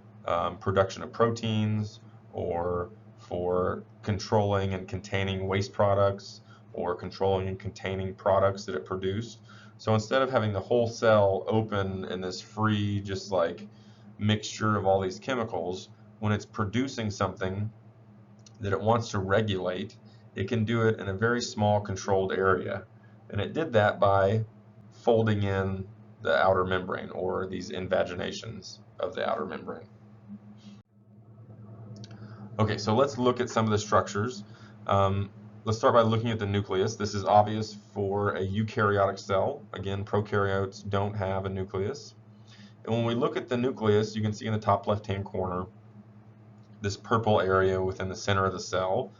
Speaker 1: production of proteins, or for controlling and containing waste products, or controlling and containing products that it produced. So instead of having the whole cell open in this free, just like mixture of all these chemicals, when it's producing something that it wants to regulate, it can do it in a very small controlled area. And it did that by folding in the outer membrane, or these invaginations of the outer membrane. Okay, so let's look at some of the structures. Let's start by looking at the nucleus. This is obvious for a eukaryotic cell. Again, prokaryotes don't have a nucleus. And when we look at the nucleus, you can see in the top left-hand corner, this purple area within the center of the cell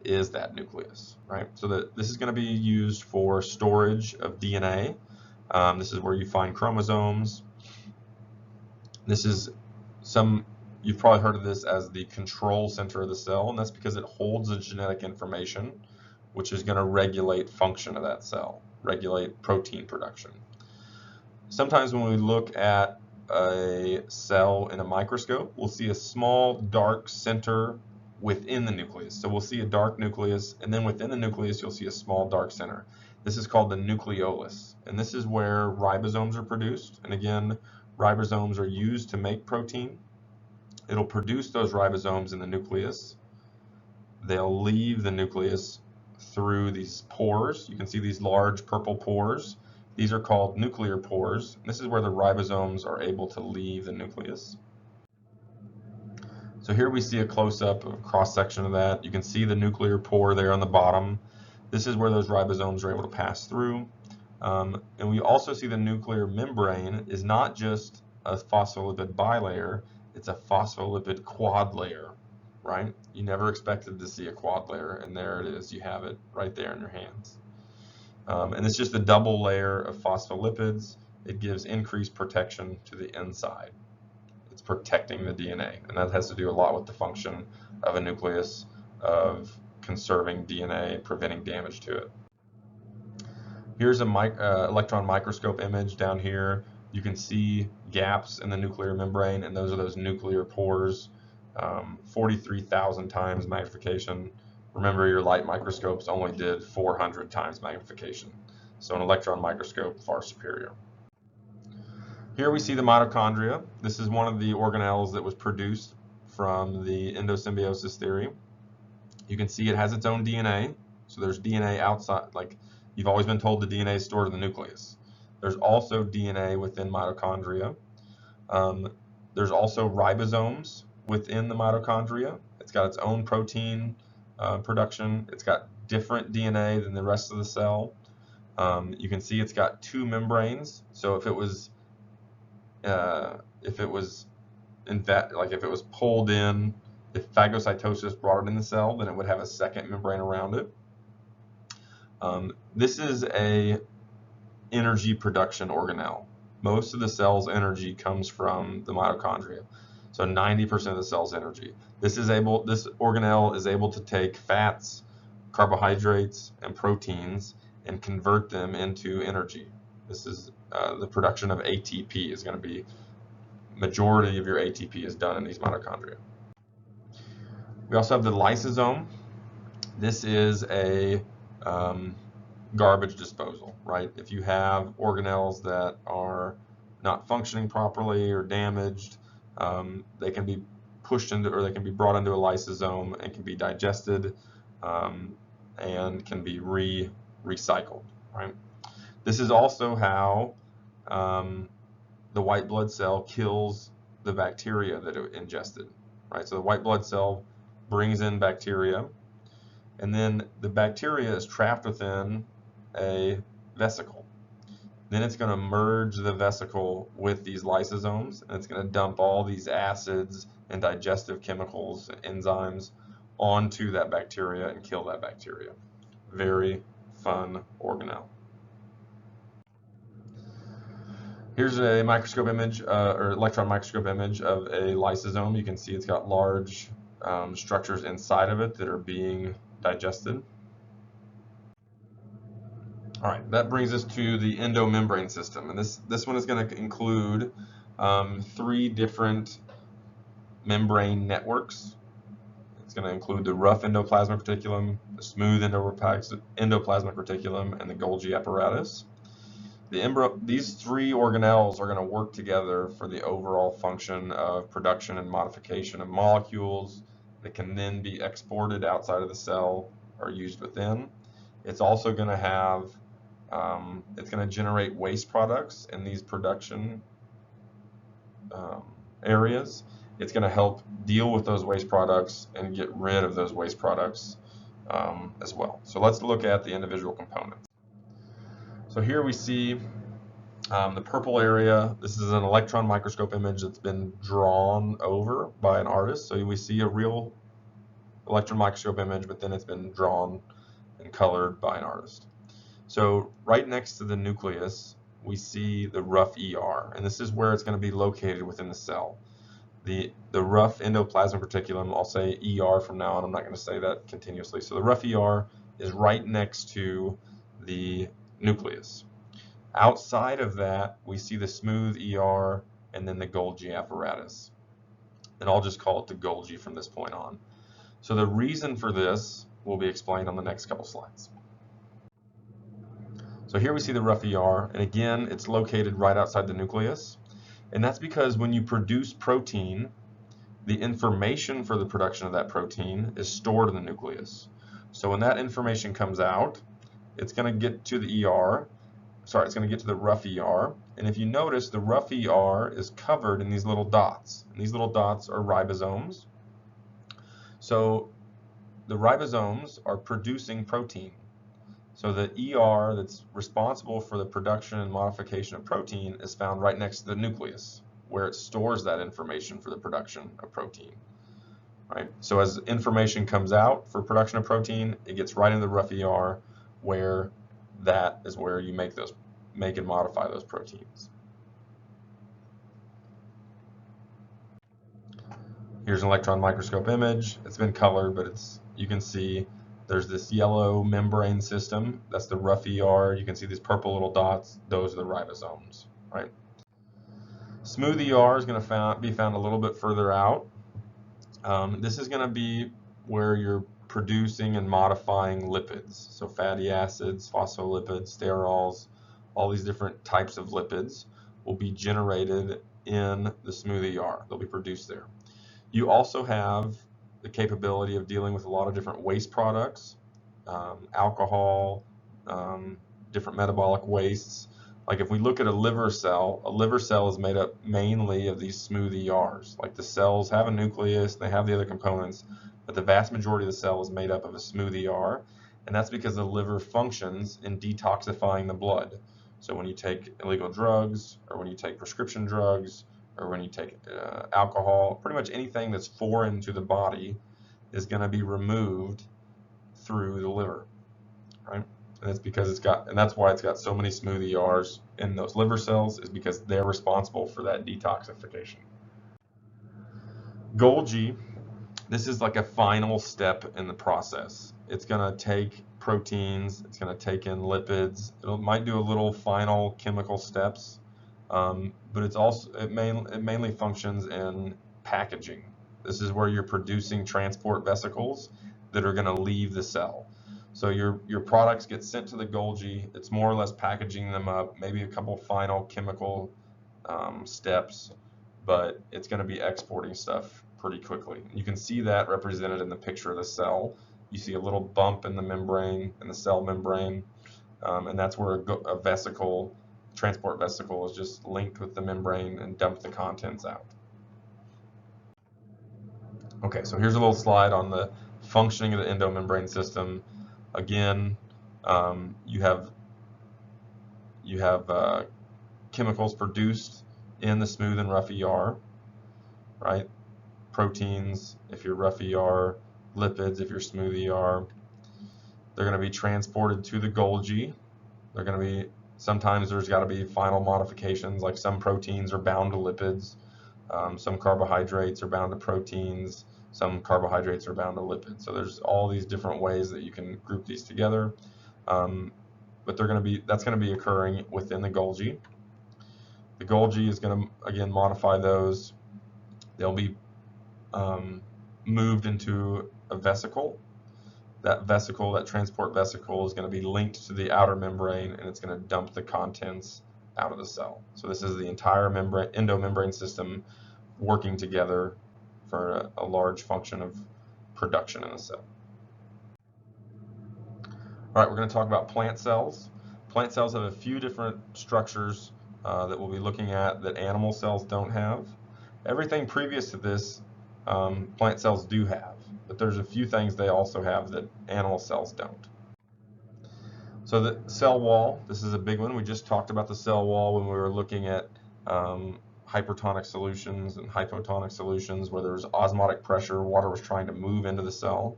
Speaker 1: is that nucleus, right? So this is going to be used for storage of DNA. This is where you find chromosomes. This is you've probably heard of this as the control center of the cell, and that's because it holds the genetic information, which is going to regulate function of that cell, regulate protein production. Sometimes when we look at a cell in a microscope, we'll see a small dark center within the nucleus. So we'll see a dark nucleus, and then within the nucleus you'll see a small dark center. This is called the nucleolus, and this is where ribosomes are produced. And again, ribosomes are used to make protein. It'll produce those ribosomes in the nucleus. They'll leave the nucleus through these pores. You can see these large purple pores. These are called nuclear pores. This is where the ribosomes are able to leave the nucleus. So here we see a close-up of a cross-section of that. You can see the nuclear pore there on the bottom. This is where those ribosomes are able to pass through. And we also see the nuclear membrane is not just a phospholipid bilayer, it's a phospholipid quad layer, right? You never expected to see a quad layer, and there it is. You have it right there in your hands. And it's just a double layer of phospholipids. It gives increased protection to the inside. It's protecting the DNA, and that has to do a lot with the function of a nucleus, of conserving DNA, preventing damage to it. Here's a electron microscope image down here. You can see gaps in the nuclear membrane, and those are those nuclear pores. 43,000 times magnification. Remember, your light microscopes only did 400 times magnification. So an electron microscope, far superior. Here we see the mitochondria. This is one of the organelles that was produced from the endosymbiosis theory. You can see it has its own DNA. So there's DNA outside, like you've always been told the DNA is stored in the nucleus. There's also DNA within mitochondria. There's also ribosomes within the mitochondria. It's got its own protein production. It's got different DNA than the rest of the cell. You can see it's got two membranes. So if it was pulled in, if phagocytosis brought it in the cell, then it would have a second membrane around it. This is a energy production organelle. Most of the cell's energy comes from the mitochondria. So 90% of the cell's energy. This organelle is able to take fats, carbohydrates, and proteins and convert them into energy. This is the production of ATP is going to be, majority of your ATP is done in these mitochondria. We also have the lysosome. This is a garbage disposal, right? If you have organelles that are not functioning properly or damaged, they can be pushed into, or they can be brought into a lysosome and can be digested and can be recycled, right? This is also how the white blood cell kills the bacteria that it ingested, right? So the white blood cell brings in bacteria, and then the bacteria is trapped within a vesicle. Then it's going to merge the vesicle with these lysosomes, and it's going to dump all these acids and digestive chemicals, enzymes, onto that bacteria and kill that bacteria. Very fun organelle. Here's a microscope image, or electron microscope image of a lysosome. You can see it's got large structures inside of it that are being digested. All right, that brings us to the endomembrane system, and this one is going to include 3 different membrane networks. It's going to include the rough endoplasmic reticulum, the smooth endoplasmic reticulum, and the Golgi apparatus. These 3 organelles are going to work together for the overall function of production and modification of molecules that can then be exported outside of the cell or used within. It's also going to have, it's going to generate waste products in these production areas. It's going to help deal with those waste products and get rid of those waste products as well. So let's look at the individual components. So here we see the purple area. This is an electron microscope image that's been drawn over by an artist. So we see a real electron microscope image, but then it's been drawn and colored by an artist. So right next to the nucleus, we see the rough ER, and this is where it's going to be located within the cell. The rough endoplasmic reticulum, I'll say ER from now on, I'm not going to say that continuously. So the rough ER is right next to the nucleus. Outside of that, we see the smooth ER and then the Golgi apparatus. And I'll just call it the Golgi from this point on. So the reason for this will be explained on the next couple slides. So here we see the rough ER, and again, it's located right outside the nucleus. And that's because when you produce protein, the information for the production of that protein is stored in the nucleus. So when that information comes out, it's going to get to the ER. Sorry, it's going to get to the rough ER. And if you notice, the rough ER is covered in these little dots. And these little dots are ribosomes. So the ribosomes are producing protein. So the ER that's responsible for the production and modification of protein is found right next to the nucleus, where it stores that information for the production of protein. Right? So as information comes out for production of protein, it gets right into the rough ER, where that is where you make and modify those proteins. Here's an electron microscope image. It's been colored, but you can see there's this yellow membrane system. That's the rough ER. You can see these purple little dots. Those are the ribosomes, right? Smooth ER is going to be found a little bit further out. This is going to be where you're producing and modifying lipids. So fatty acids, phospholipids, sterols, all these different types of lipids will be generated in the smooth ER. They'll be produced there. You also have the capability of dealing with a lot of different waste products, alcohol, different metabolic wastes. Like if we look at a liver cell is made up mainly of these smooth ERs. Like the cells have a nucleus, they have the other components, but the vast majority of the cell is made up of a smooth ER, and that's because the liver functions in detoxifying the blood. So when you take illegal drugs, or when you take prescription drugs, or when you take alcohol, pretty much anything that's foreign to the body is going to be removed through the liver, right? And it's because and that's why it's got so many smooth ERs in those liver cells, is because they're responsible for that detoxification. Golgi, this is like a final step in the process. It's going to take proteins, it's going to take in lipids, it might do a little final chemical steps, but it mainly functions in packaging. This is where you're producing transport vesicles that are going to leave the cell. So your products get sent to the Golgi. It's more or less packaging them up, maybe a couple final chemical steps, but it's going to be exporting stuff pretty quickly. You can see that represented in the picture of the cell. You see a little bump in the membrane, in the cell membrane, and that's where a vesicle, transport vesicle, is just linked with the membrane and dump the contents out. Okay, so here's a little slide on the functioning of the endomembrane system. Again, you have chemicals produced in the smooth and rough ER, right? Proteins, if you're rough ER, lipids, if you're smooth ER. They're going to be transported to the Golgi. They're going to be, sometimes there's got to be final modifications, like some proteins are bound to lipids, some carbohydrates are bound to proteins, some carbohydrates are bound to lipids. So there's all these different ways that you can group these together. But that's going to be occurring within the Golgi. The Golgi is going to, again, modify those. They'll be moved into a vesicle. That vesicle, that transport vesicle, is going to be linked to the outer membrane, and it's going to dump the contents out of the cell. So this is the entire endomembrane system working together for a large function of production in the cell. All right, we're going to talk about plant cells. Plant cells have a few different structures that we'll be looking at that animal cells don't have. Everything previous to this, plant cells do have, but there's a few things they also have that animal cells don't. So the cell wall, this is a big one. We just talked about the cell wall when we were looking at hypertonic solutions and hypotonic solutions where there was osmotic pressure, water was trying to move into the cell.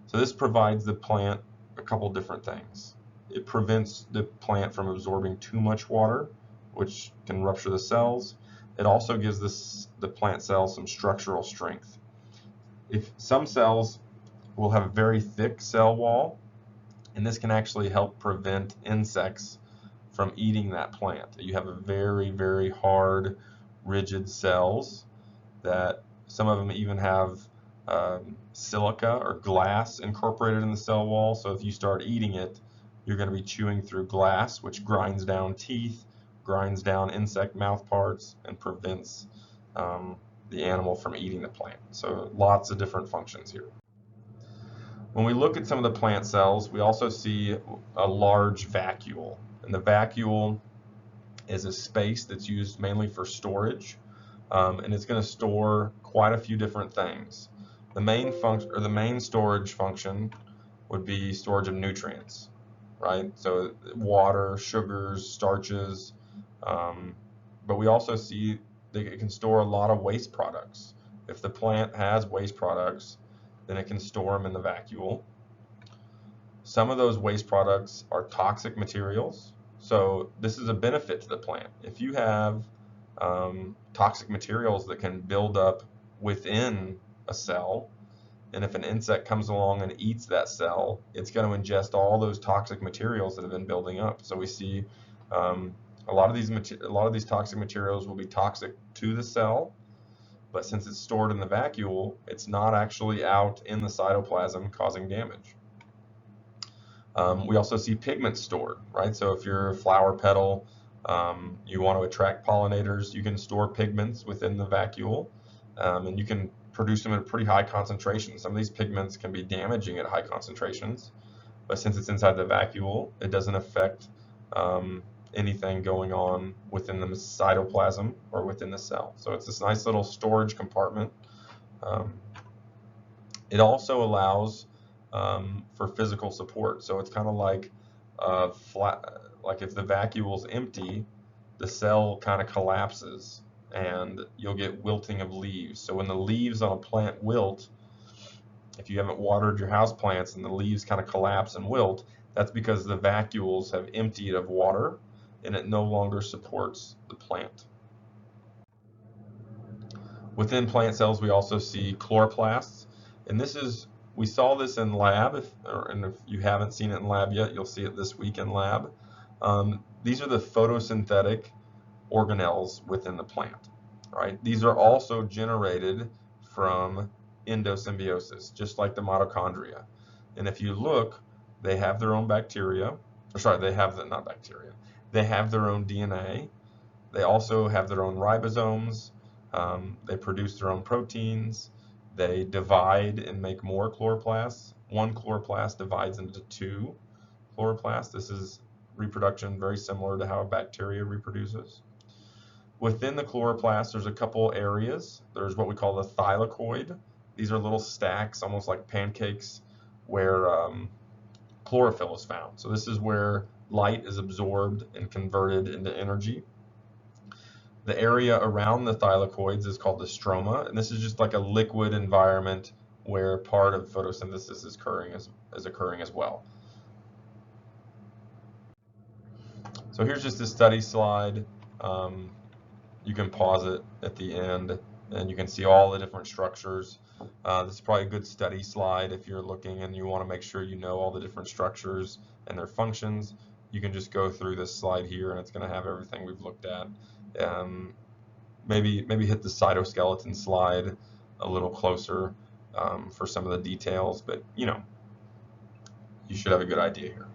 Speaker 1: So this provides the plant a couple different things. It prevents the plant from absorbing too much water, which can rupture the cells. It also gives the plant cell some structural strength. If some cells will have a very thick cell wall, and this can actually help prevent insects from eating that plant. You have a very, very hard, rigid cells that some of them even have silica or glass incorporated in the cell wall. So if you start eating it, you're going to be chewing through glass, which grinds down teeth, grinds down insect mouth parts, and prevents the animal from eating the plant. So lots of different functions here. When we look at some of the plant cells, we also see a large vacuole. And the vacuole is a space that's used mainly for storage, and it's going to store quite a few different things. The main function, or the main storage function, would be storage of nutrients, right? So water, sugars, starches, but we also see that it can store a lot of waste products. If the plant has waste products, then it can store them in the vacuole. Some of those waste products are toxic materials, so this is a benefit to the plant. If you have toxic materials that can build up within a cell, and if an insect comes along and eats that cell, it's going to ingest all those toxic materials that have been building up. So we see a lot of these toxic materials will be toxic to the cell, but since it's stored in the vacuole, it's not actually out in the cytoplasm causing damage. We also see pigments stored, right? So if you're a flower petal, you want to attract pollinators, you can store pigments within the vacuole, and you can produce them at a pretty high concentration. Some of these pigments can be damaging at high concentrations, but since it's inside the vacuole, it doesn't affect anything going on within the cytoplasm or within the cell. So it's this nice little storage compartment. It also allows for physical support. So it's kind of like like if the vacuole is empty, the cell kind of collapses and you'll get wilting of leaves. So when the leaves on a plant wilt, if you haven't watered your house plants and the leaves kind of collapse and wilt, that's because the vacuoles have emptied of water and it no longer supports the plant. Within plant cells, we also see chloroplasts, and we saw this in lab, and if you haven't seen it in lab yet, you'll see it this week in lab. These are the photosynthetic organelles within the plant, right? These are also generated from endosymbiosis, just like the mitochondria. And if you look, they have their own bacteria, or sorry, they have not bacteria. They have their own DNA. They also have their own ribosomes. They produce their own proteins. They divide and make more chloroplasts. One chloroplast divides into two chloroplasts. This is reproduction very similar to how a bacteria reproduces. Within the chloroplast, there's a couple areas. There's what we call the thylakoid. These are little stacks, almost like pancakes, where chlorophyll is found. So this is where light is absorbed and converted into energy. The area around the thylakoids is called the stroma, and this is just like a liquid environment where part of photosynthesis is occurring as well. So here's just a study slide. You can pause it at the end, and you can see all the different structures. This is probably a good study slide if you're looking and you want to make sure you know all the different structures and their functions. You can just go through this slide here, and it's going to have everything we've looked at. Maybe hit the cytoskeleton slide a little closer for some of the details, but you should have a good idea here.